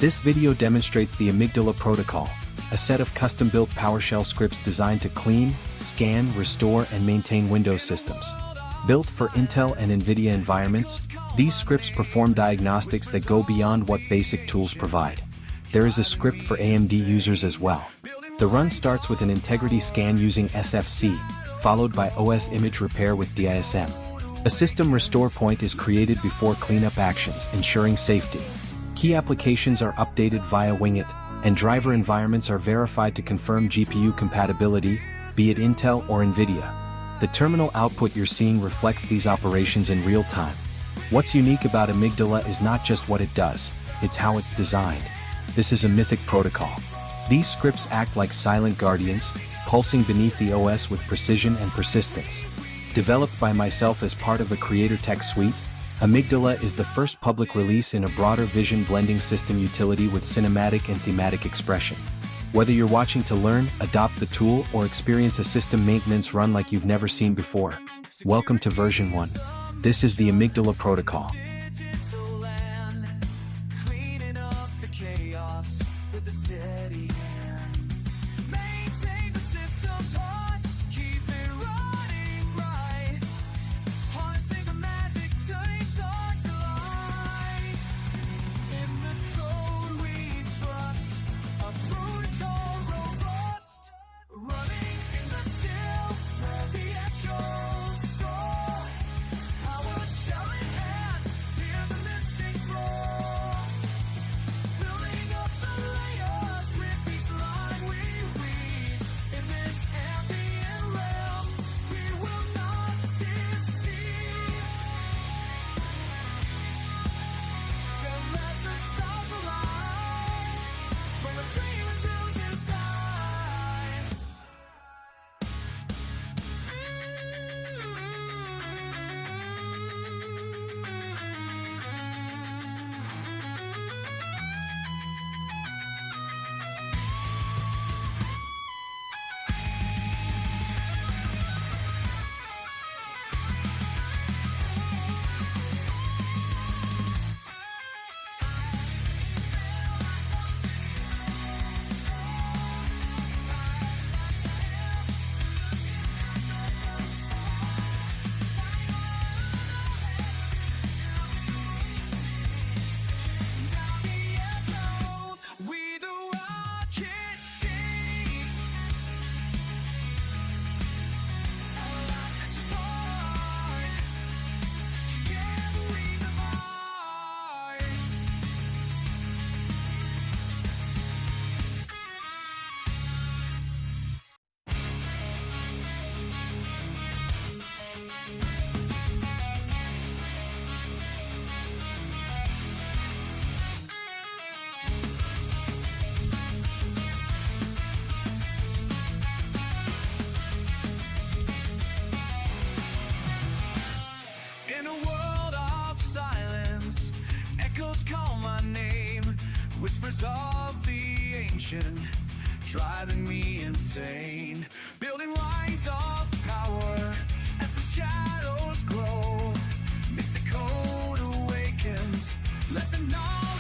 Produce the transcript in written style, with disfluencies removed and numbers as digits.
This video demonstrates the Amygdala Protocol, a set of custom-built PowerShell scripts designed to clean, scan, restore, and maintain Windows systems. Built for Intel and NVIDIA environments, these scripts perform diagnostics that go beyond what basic tools provide. There is a script for AMD users as well. The run starts with an integrity scan using SFC, followed by OS image repair with DISM. A system restore point is created before cleanup actions, ensuring safety. Key applications are updated via Winget, and driver environments are verified to confirm GPU compatibility, be it Intel or NVIDIA. The terminal output you're seeing reflects these operations in real time. What's unique about Amygdala is not just what it does, it's how it's designed. This is a mythic protocol. These scripts act like silent guardians, pulsing beneath the OS with precision and persistence. Developed by myself as part of a Creator Tech suite, Amygdala is the first public release in a broader vision blending system utility with cinematic and thematic expression. Whether you're watching to learn, adopt the tool, or experience a system maintenance run like you've never seen before, welcome to version 1. This is the Amygdala Protocol. Call my name, whispers of the ancient, driving me insane, building lines of power as the shadows grow. Mystic code awakens, let the knowledge